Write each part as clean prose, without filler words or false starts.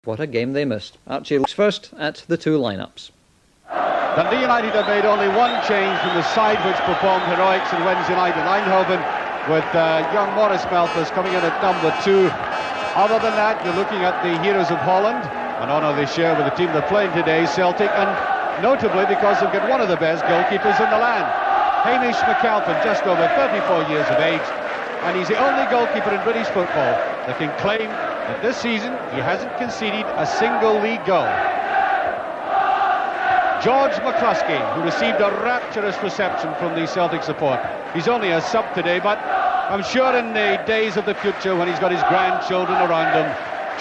What a game they missed. Archie looks first at the two lineups. Dundee United have made only one change from the side which performed heroics on Wednesday night in Eindhoven, with young Maurice Malthus coming in at number 2. Other than that, you're looking at the heroes of Holland, an honour they share with the team they're playing today, Celtic, and notably because they've got one of the best goalkeepers in the land. Hamish McAlpin, just over 34 years of age, and he's the only goalkeeper in British football that can claim that this season he hasn't conceded a single league goal. George McCluskey, who received a rapturous reception from the Celtic support. He's only a sub today, but I'm sure in the days of the future, when he's got his grandchildren around him,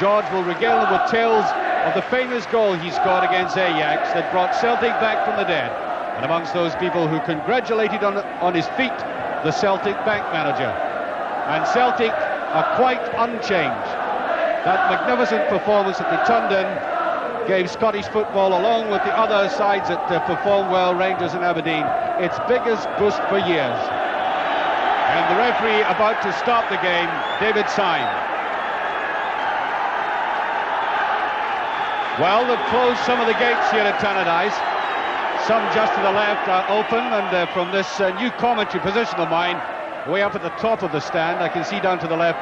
George will regale them with tales of the famous goal he scored against Ajax that brought Celtic back from the dead. And amongst those people who congratulated on his feat, the Celtic bank manager. And Celtic are quite unchanged. That magnificent performance that they turned in gave Scottish football, along with the other sides that performed well, Rangers and Aberdeen, its biggest boost for years. And the referee about to stop the game, David Syme. Well, they've closed some of the gates here at Tannadice. Some just to the left are open, and from this new commentary position of mine, way up at the top of the stand, I can see down to the left,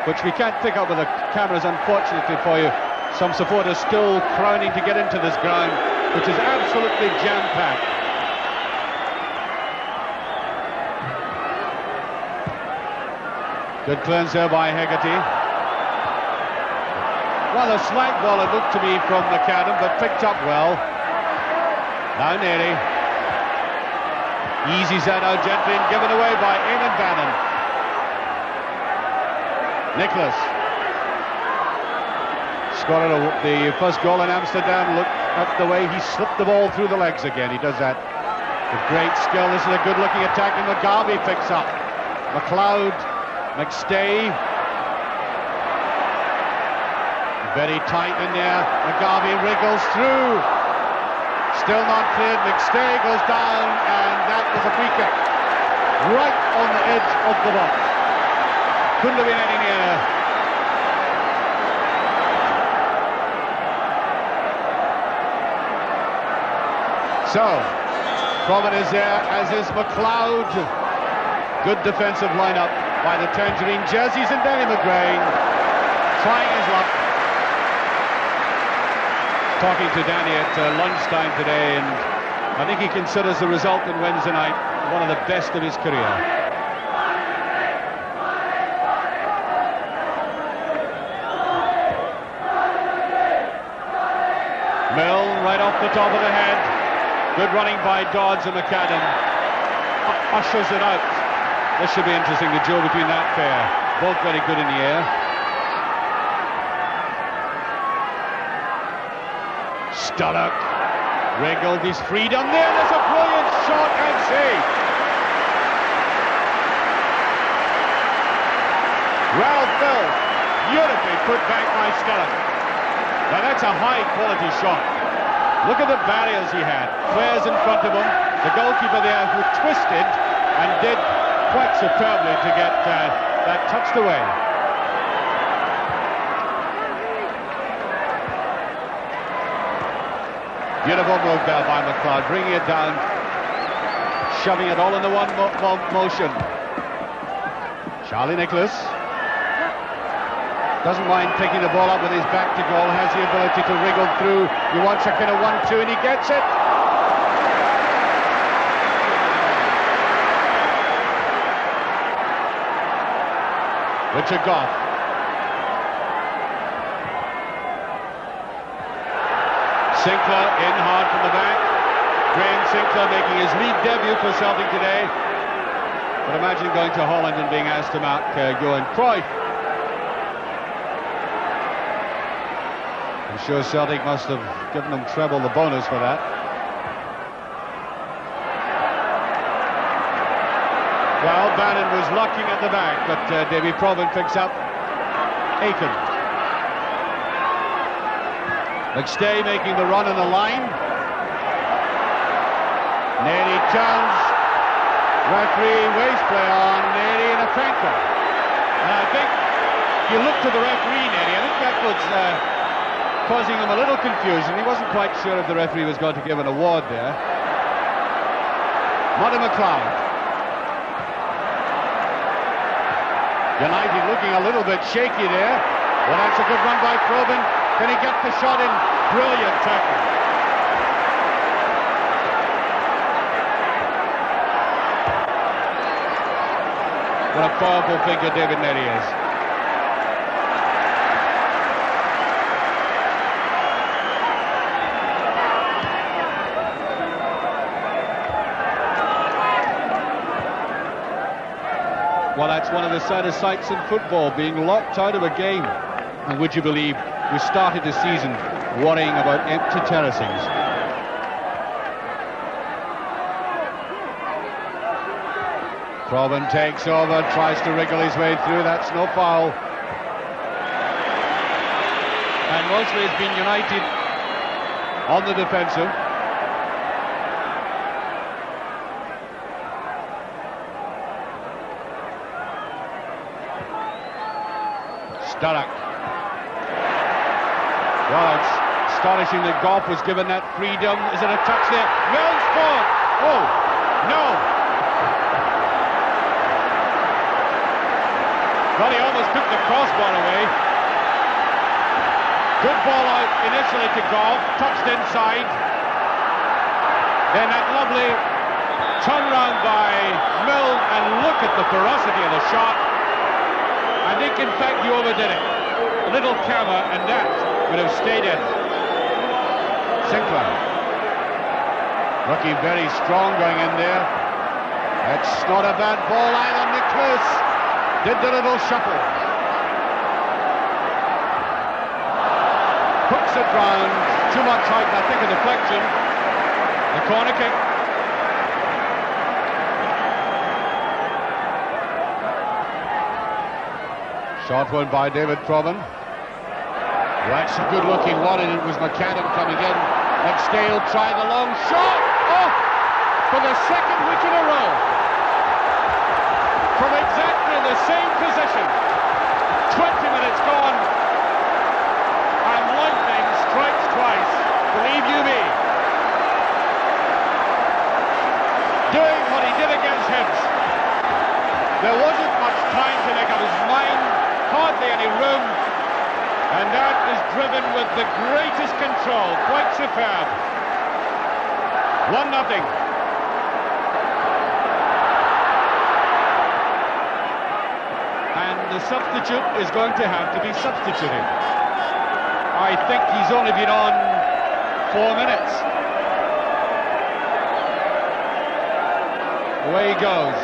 which we can't pick up with the cameras, unfortunately for you. Some supporters still crowning to get into this ground, which is absolutely jam-packed. Good clearance there by Hegarty. Rather slack ball it looked to me from McAdam, but picked up well. Now Neri. Eases that out gently and given away by Eamon Bannon. Nicholas scored the first goal in Amsterdam. Look at the way he slipped the ball through the legs again. He does that with great skill. This is a good-looking attack, and McGarvey picks up. McLeod, McStay. Very tight in there. McGarvey wriggles through. Still not cleared. McStay goes down, and that was a free kick. Right on the edge of the box. Couldn't have been any nearer. So, Promen is there, as is McLeod. Good defensive lineup by the Tangerine Jerseys, and Danny McGrain trying his luck. Talking to Danny at lunchtime today, and I think he considers the result on Wednesday night one of the best of his career. Milne right off the top of the head. Good running by DODDS and McAdam. Ushers it out. This should be interesting, the duel between that pair. Both very good in the air. Sturrock wriggled his freedom there. There's a brilliant shot and save. Well filled, beautifully put back by Sturrock. Now that's a high quality shot. Look at the barriers he had. Players in front of him. The goalkeeper there who twisted and did quite superbly to get that touched away. Beautiful move there by McLeod, bringing it down, shoving it all in the one motion. Charlie Nicholas doesn't mind picking the ball up with his back to goal, has the ability to wriggle through. He wants a kind of 1-2 and he gets it. Richard Goff. Sinclair in hard from the back. Graham Sinclair making his league debut for Celtic today. But imagine going to Holland and being asked to mark Johan Cruyff. I'm sure Celtic must have given them treble the bonus for that. Well, Bannon was locking at the back, but Davy Proven picks up Aitken. McStay making the run on the line. Neri turns. Referee waste play on Neri and a And I think if you look to the referee, Neri, I think that was causing him a little confusion. He wasn't quite sure if the referee was going to give an award there. Marty McLean. United looking a little bit shaky there. Well, that's a good run by Probin. Can he get the shot in? Brilliant tackle. What a powerful figure David Nerry is. Well, that's one of the saddest sights in football, being locked out of a game. And would you believe, we started the season worrying about empty terracings. Probin takes over, tries to wriggle his way through. That's no foul. And mostly has been United on the defensive. Sturrock. Well, it's astonishing that Goff was given that freedom. Is it a touch there? Milne's scored! Oh, no! Well, he almost took the crossbar away. Good ball out initially to Goff, touched inside. Then that lovely turnaround by Milne, and look at the ferocity of the shot. I think, in fact, you overdid it. A little camera, and that would have stayed in. Sinclair. Looking very strong going in there. That's not a bad ball either. Nicholas did the little shuffle. Hooks it round. Too much height, I think, a deflection. The corner kick. Shot one by David Probin. That's a good-looking one, and it was McCannon coming in. McStay will try the long shot. Oh! For the second week in a row. From exactly the same position. 20 minutes gone. And lightning strikes twice. Believe you me. Doing what he did against Hibs. There wasn't much time to make up his mind. Hardly any room, and that is driven with the greatest control. Quite superb. 1-0. And the substitute is going to have to be substituted. I think he's only been on 4 minutes. Away he goes.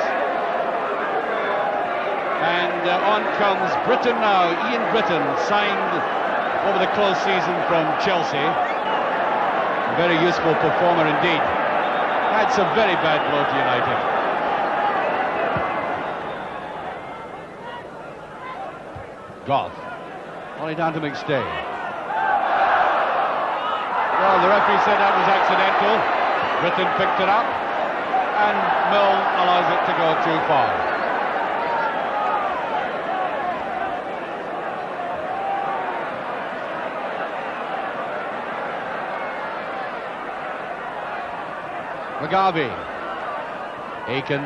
And on comes Britton now. Ian Britton, signed over the close season from Chelsea. A very useful performer indeed. That's a very bad blow to United. Goff. Only down to McStay. Well, the referee said that was accidental. Britton picked it up. And Milne allows it to go too far. McGarvey. Aitken.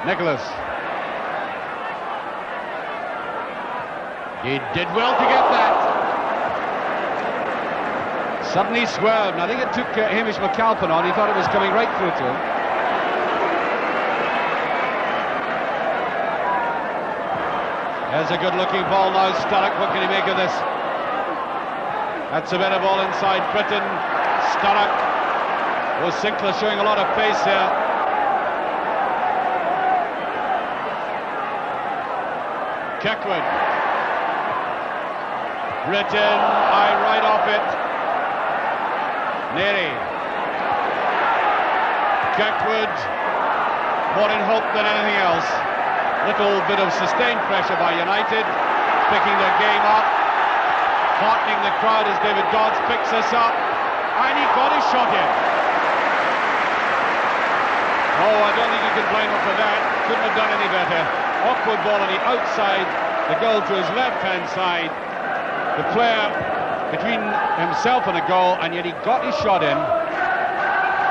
Nicholas. He did well to get that. Suddenly swerved, and I think it took Hamish McAlpin on. He thought it was coming right through to him. There's a good-looking ball now. Sturrock, what can he make of this? That's a better ball inside Britton. Sturrock. Oh, Sinclair showing a lot of pace here. Kirkwood. Britton, eye right off it. Nerry. Kirkwood. More in hope than anything else. Little bit of sustained pressure by United. Picking their game up. Heartening the crowd as David DODDS picks us up, and he got his shot in. Oh, I don't think you can blame him for that. Couldn't have done any better. Awkward ball on the outside, the goal to his left-hand side. The player between himself and the goal, and yet he got his shot in.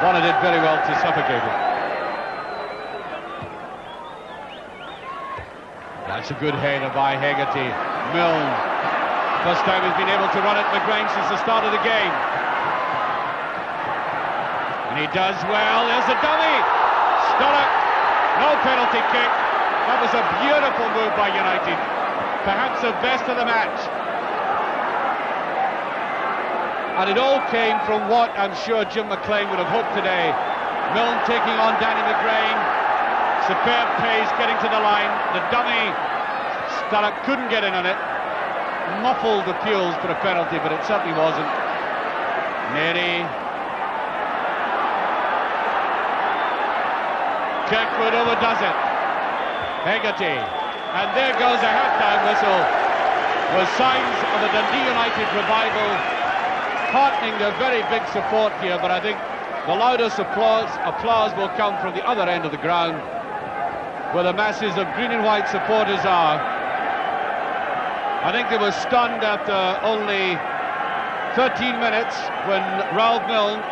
Warner did very well to suffocate it. That's a good header by Hegarty. Milne. First time he's been able to run at McGrain since the start of the game. And he does well. There's a dummy. Sturrock. No penalty kick. That was a beautiful move by United. Perhaps the best of the match. And it all came from what I'm sure Jim McLean would have hoped today. Milne taking on Danny McGrain. Superb pace getting to the line. The dummy. Sturrock couldn't get in on it. Muffled appeals for a penalty, but it certainly wasn't. Neri. Kirkwood overdoes it. Hegarty. And there goes a half-time whistle with signs of a Dundee United revival, heartening their very big support here, but I think the loudest applause will come from the other end of the ground, where the masses of green and white supporters are. I think they were stunned after only 13 minutes when Ralph Milne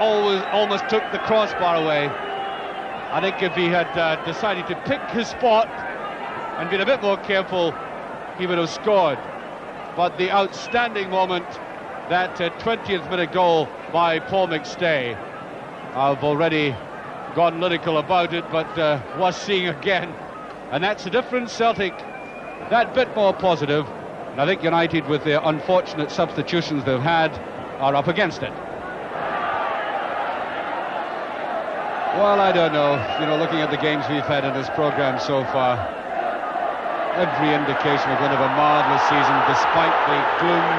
almost took the crossbar away. I think if he had decided to pick his spot and been a bit more careful, he would have scored. But the outstanding moment, that 20th minute goal by Paul McStay, I've already gone lyrical about it, but was seeing again. And that's the difference. Celtic, that bit more positive. And I think United, with the unfortunate substitutions they've had, are up against it. Well, I don't know. You know, looking at the games we've had in this programme so far, every indication we're going to have a marvellous season, despite the gloom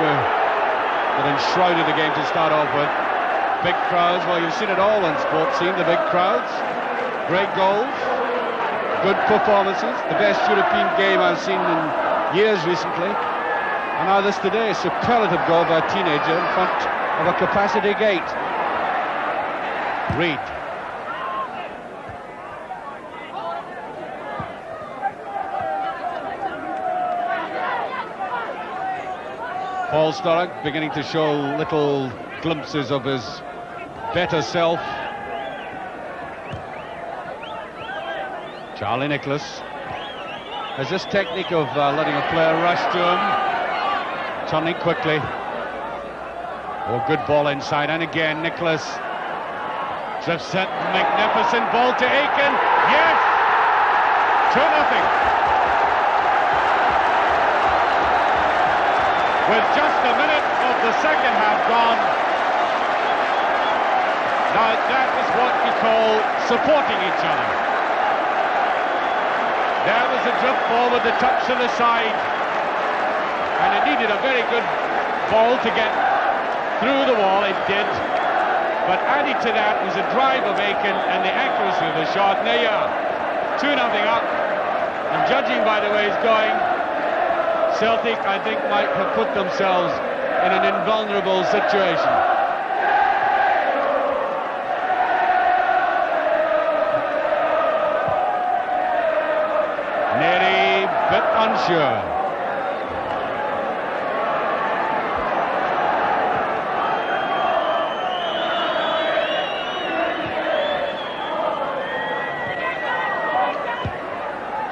that enshrouded the game to start off with. Big crowds, well, you've seen it all in sports scene, the big crowds, great goals, good performances, the best European game I've seen in years recently. And now this today, a superlative goal by a teenager in front of a capacity gate. Reid. Paul Sturrock beginning to show little glimpses of his better self. Charlie Nicholas has this technique of letting a player rush to him, turning quickly. Oh, good ball inside, and again Nicholas drifts it. Magnificent ball to Aitken. Yes! 2-0. With just a minute of the second half gone. Now that is what we call supporting each other. There was a drift ball with the touch to the side, and it needed a very good ball to get through the wall. It did, but added to that was a drive of Aitken and the accuracy of the shot. And there you are, 2-0 up, and judging by the way it's going, Celtic, I think, might have put themselves in an invulnerable situation. Neri, bit unsure.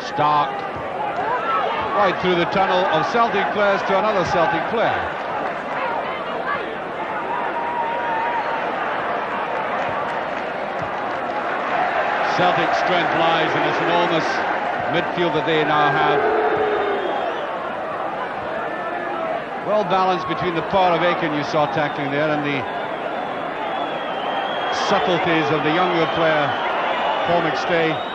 Stark. Right through the tunnel of Celtic players to another Celtic player. Celtic strength lies in this enormous midfield that they now have. Well balanced between the power of Aitken you saw tackling there and the subtleties of the younger player, Paul McStay.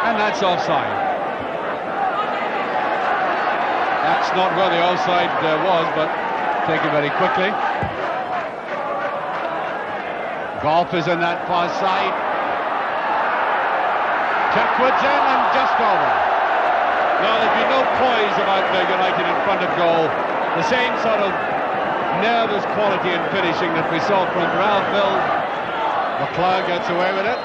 And that's offside. That's not where the offside was, but taken very quickly. Golf is in that far side. Kirkwood's in and just over. Now there's been no poise about United in front of goal. The same sort of nervous quality in finishing that we saw from Ralph Milne. McLeod gets away with it.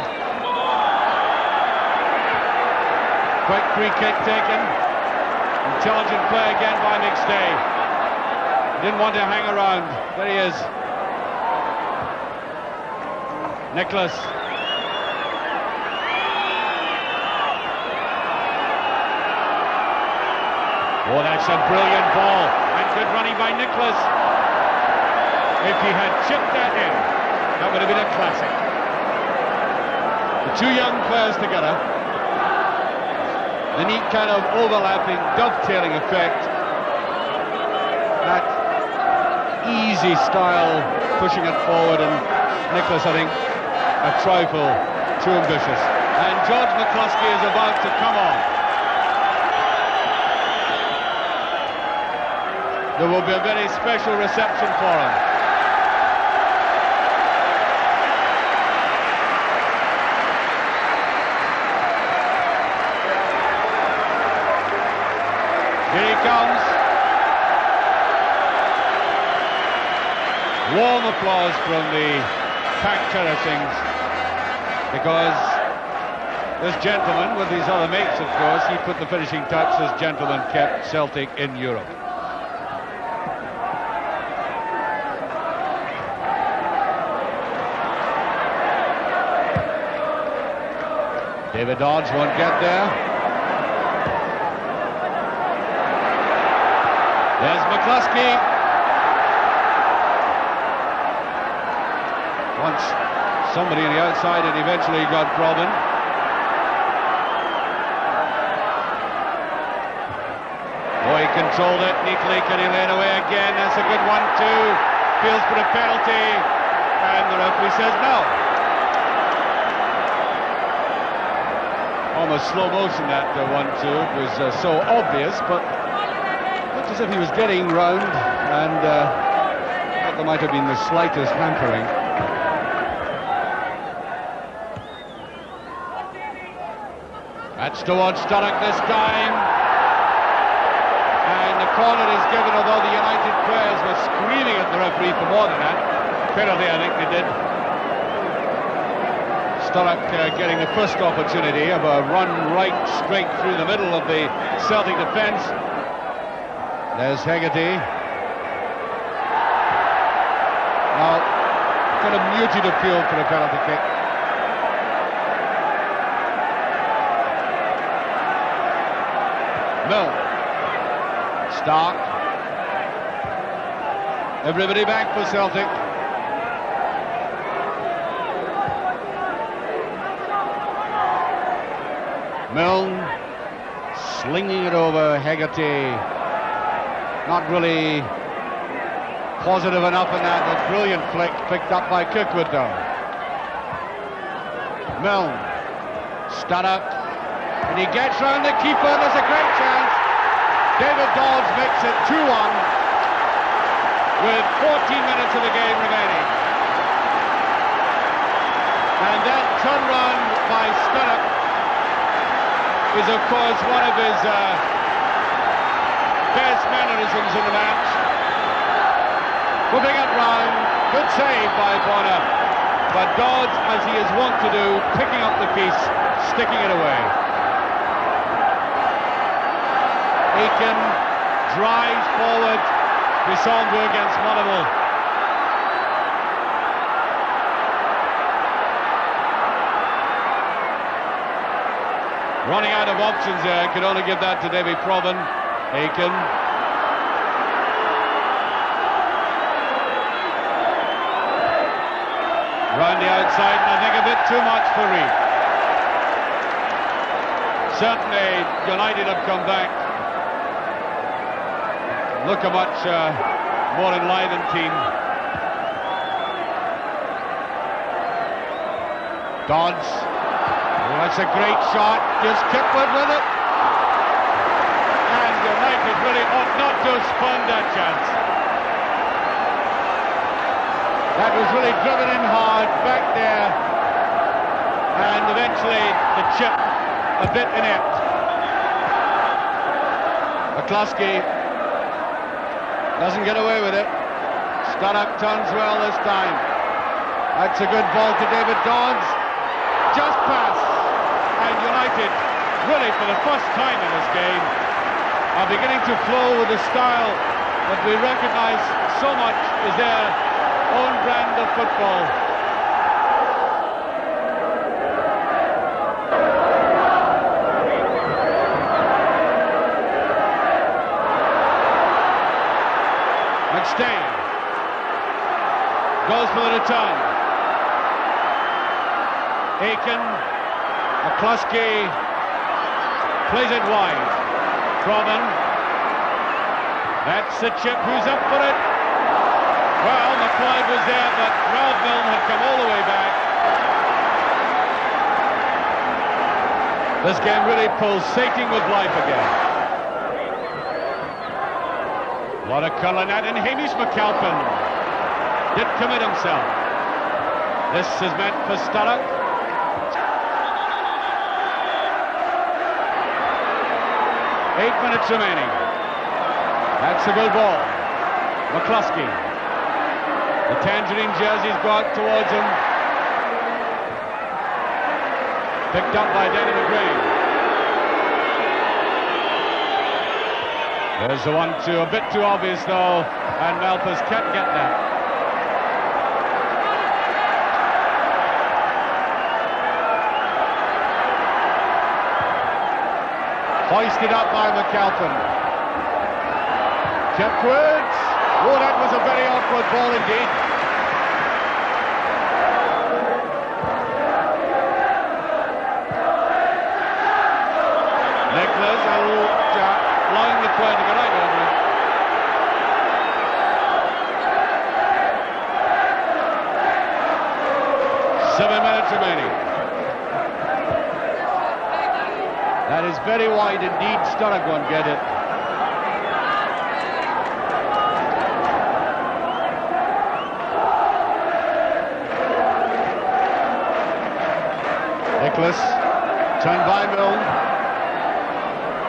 Quick free kick taken. Intelligent play again by McStay. Didn't want to hang around. There he is. Nicholas. Oh, that's a brilliant ball. And good running by Nicholas. If he had chipped that in, that would have been a classic. The two young players together. The neat kind of overlapping, dovetailing effect. That easy style, pushing it forward, and Nicholas, I think, a trifle too ambitious. And George McCluskey is about to come on. There will be a very special reception for him. Here he comes. Warm applause from the packed terracings, because this gentleman, with his other mates of course, he put the finishing touch. This gentleman kept Celtic in Europe. David Dodds won't get there. There's McCluskey. Once somebody on the outside, and eventually got Robin. Oh, he controlled it neatly. Can he lay it away again? That's a good one too. Feels for a penalty, and the referee says no. Almost slow motion, that 1-2. It was so obvious, but looked as if he was getting round, and thought there might have been the slightest hampering. That's towards Sturrock this time, and the corner is given, although the United players were screaming at the referee for more than that. Penalty, I think they did. Sturrock getting the first opportunity of a run right straight through the middle of the Celtic defence. There's Hegarty. Now, kind of muted appeal for a penalty kick. Milne. Stark. Everybody back for Celtic. Milne slinging it over. Hegarty not really positive enough in that. A brilliant flick picked up by Kirkwood though. Milne. Sturrock. And he gets round the keeper. There's a great chance. David Dodds makes it 2-1 with 14 minutes of the game remaining. And that turnaround by Sturrock is of course one of his best mannerisms in the match. Whipping it round, good save by Bonner, but Dodds, as he is wont to do, picking up the piece, sticking it away. Aitken drives forward, Bisson against Monavel. Running out of options there, could only give that to Davy Provan. Aitken. Round the outside, and I think a bit too much for Reid. Certainly, United have come back. Look a much more enlivened team. Dodds. Oh, that's a great shot. Just Kirkwood with it. And United really ought not to have spun that chance. That was really driven in hard, back there. And eventually the chip a bit inept. McCluskey doesn't get away with it. Sturrock turns well this time. That's a good ball to David Dodds. Just pass. And United really for the first time in this game, are beginning to flow with the style that we recognise so much is their own brand of football. McStay goes for the return. Aitken, McCluskey plays it wide. Proven. That's the chip. Who's up for it? Well, McLean was there, but Ralph Milne had come all the way back. This game really pulsating with life again. What a curling at, and Hamish McAlpin did commit himself. This is meant for Sturrock. Eight minutes remaining. That's a good ball. McCluskey. The tangerine jersey's got towards him. Picked up by Danny McGrain. There's the 1-2, a bit too obvious though, and Malpas can't get that. Hoisted up by McAlpin. Kipwood. Oh, that was a very awkward ball indeed. Nicholas allowing the player to get out over it. Seven minutes remaining. That is very wide indeed. Sturrock won't get it. Nicholas, turned by Milne.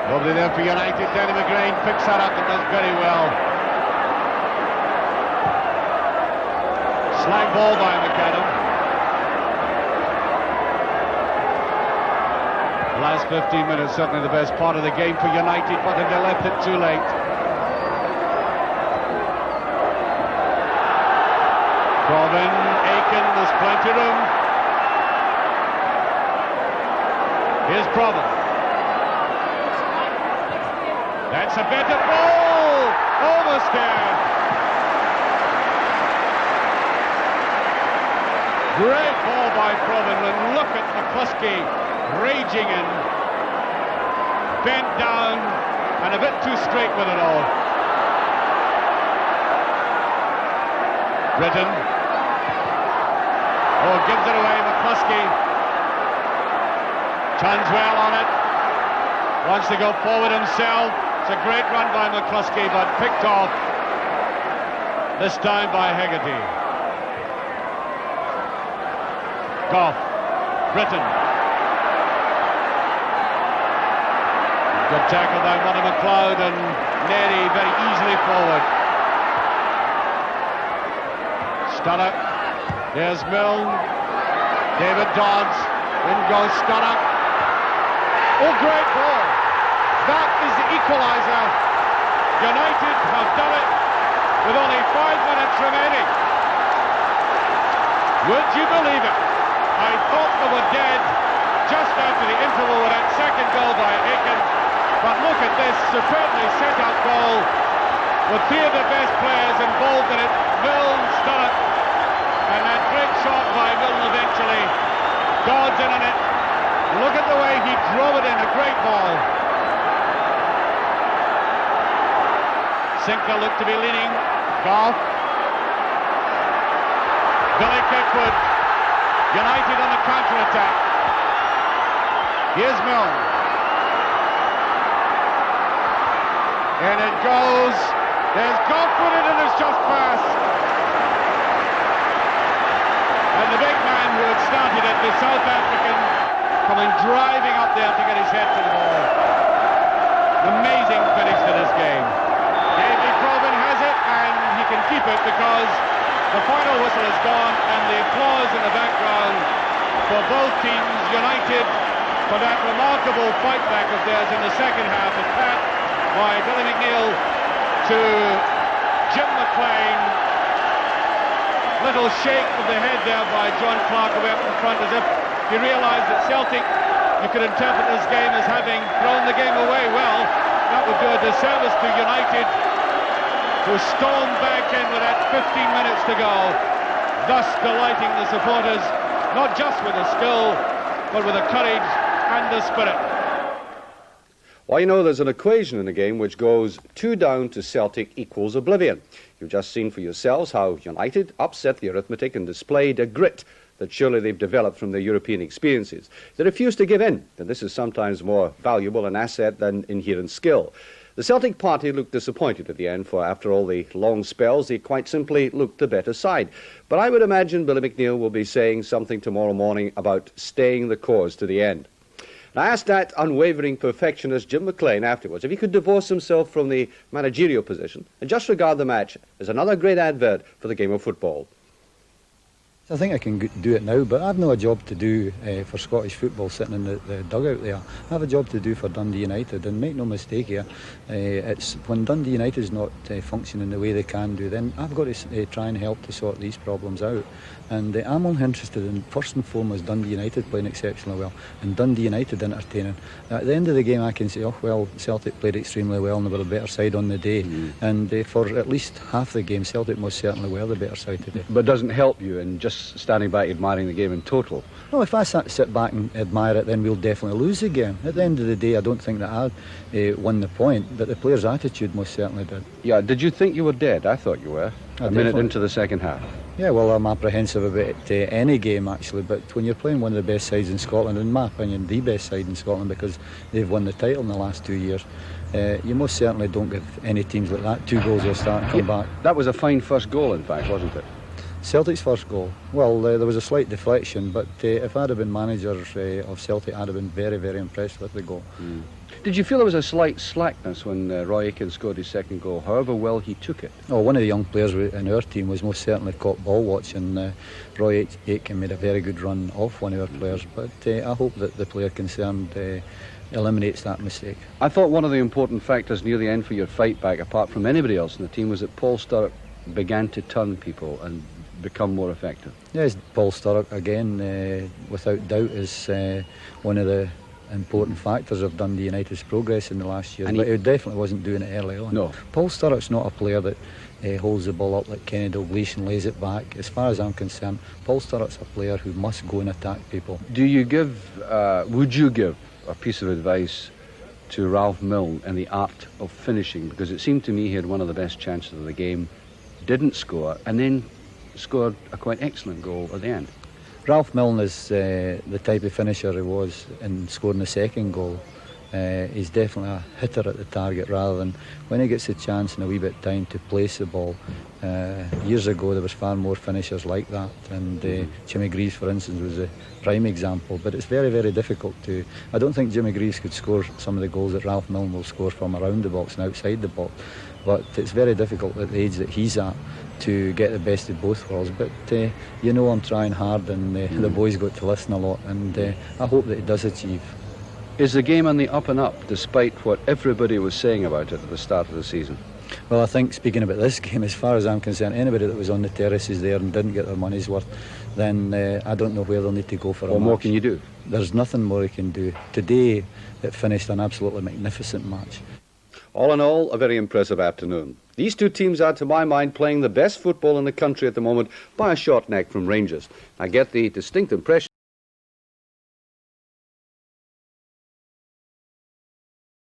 Nobody there for United. Danny McGrain picks that up and does very well. Slag ball by McAdam. The last 15 minutes certainly the best part of the game for United, but they left it too late. Corbin, Aitken, there's plenty of room. Here's Proven. That's a better ball! Almost there. Great ball by Proven, and look at McCluskey raging in. Bent down and a bit too straight with it all. Britton. Oh, gives it away, McCluskey. Turns well on it. Wants to go forward himself. It's a great run by McCluskey, but picked off. This time by Hegarty. Goff. Britton. Good tackle by Monty McLeod, and Neri very easily forward. Sturrock. There's Milne. David Dodds. In goes Sturrock. Oh, great ball. That is the equaliser. United have done it with only 5 minutes remaining. Would you believe it? I thought they were dead just after the interval with that second goal by Aitken. But look at this superbly set up goal with three of the best players involved in it. Milne, Sturrock, and that great shot by Milne eventually. Dodds in on it. Look at the way he drove it in, a great ball. Sinker looked to be leaning. Goff. Billy Kipwood. United on the counter-attack. Here's Milne. And it goes. There's Goff with it, and it's just past. And the big man who had started it, the South African, coming driving up there to get his head to the ball. Amazing finish to this game. David Proven has it, and he can keep it because the final whistle is gone, and the applause in the background for both teams, United for that remarkable fight back of theirs in the second half. Attack by Billy McNeil to Jim McLean. Little shake of the head there by John Clark away up in front, as if he realised that Celtic, you could interpret this game as having thrown the game away. Well, that would do a disservice to United, who stormed back in with that 15 minutes to go, thus delighting the supporters, not just with the skill, but with the courage and the spirit. Well, you know, there's an equation in the game which goes 2 down to Celtic equals oblivion. You've just seen for yourselves how United upset the arithmetic and displayed a grit that surely they've developed from their European experiences. They refuse to give in, and this is sometimes more valuable an asset than inherent skill. The Celtic party looked disappointed at the end, for after all the long spells, they quite simply looked the better side. But I would imagine Billy McNeil will be saying something tomorrow morning about staying the course to the end. And I asked that unwavering perfectionist Jim McLean afterwards if he could divorce himself from the managerial position and just regard the match as another great advert for the game of football. I think I can do it now, but I've no job to do for Scottish football sitting in the dugout there. I have a job to do for Dundee United, and make no mistake here, it's when Dundee United is not functioning the way they can do, then I've got to try and help to sort these problems out. And I'm only interested in, first and foremost, Dundee United playing exceptionally well, and Dundee United entertaining. At the end of the game I can say, oh well, Celtic played extremely well and they were a better side on the day. And for at least half the game, Celtic most certainly were the better side today. But doesn't help you in just standing back admiring the game in total? Well, if I sit back and admire it, then we'll definitely lose the game. At the end of the day, I don't think that I won the point, but the players' attitude most certainly did. Yeah, did you think you were dead? I thought you were. A minute into the second half. Yeah, well, I'm apprehensive about any game actually, but when you're playing one of the best sides in Scotland, in my opinion the best side in Scotland, because they've won the title in the last 2 years, you most certainly don't give any teams like that 2 goals or start and come back. That was a fine first goal, in fact, wasn't it? Celtic's first goal, well, there was a slight deflection, but if I'd have been manager of Celtic, I'd have been very, very impressed with the goal. Did you feel there was a slight slackness when Roy Aitken scored his second goal, however well he took it? Oh, one of the young players in our team was most certainly caught ball watching. Roy Aitken made a very good run off one of our players, but I hope that the player concerned eliminates that mistake. I thought one of the important factors near the end for your fight back, apart from anybody else in the team, was that Paul Sturrock began to turn people and become more effective. Yes, Paul Sturrock again, without doubt, is one of the important factors of Dundee United's progress in the last year, but he definitely wasn't doing it early on. No. Paul Sturrock's not a player that holds the ball up like Kenny Dalglish and lays it back. As far as I'm concerned, Paul Sturrock's a player who must go and attack people. Do you give, would you give a piece of advice to Ralph Milne in the art of finishing? Because it seemed to me he had one of the best chances of the game, didn't score, and then scored a quite excellent goal at the end. Ralph Milne is the type of finisher he was in scoring the second goal. He's definitely a hitter at the target rather than when he gets a chance and a wee bit of time to place the ball. Years ago there was far more finishers like that, and Jimmy Greaves, for instance, was a prime example, but it's very, very difficult to... I don't think Jimmy Greaves could score some of the goals that Ralph Milne will score from around the box and outside the box, but it's very difficult at the age that he's at to get the best of both worlds. But you know, I'm trying hard, and the boys got to listen a lot, and I hope that he does achieve. Is the game on the up and up, despite what everybody was saying about it at the start of the season? Well, I think, speaking about this game, as far as I'm concerned, anybody that was on the terraces there and didn't get their money's worth, then I don't know where they'll need to go for a match. What more can you do? There's nothing more you can do. Today it finished an absolutely magnificent match. All in all, a very impressive afternoon. These two teams are, to my mind, playing the best football in the country at the moment by a short neck from Rangers. I get the distinct impression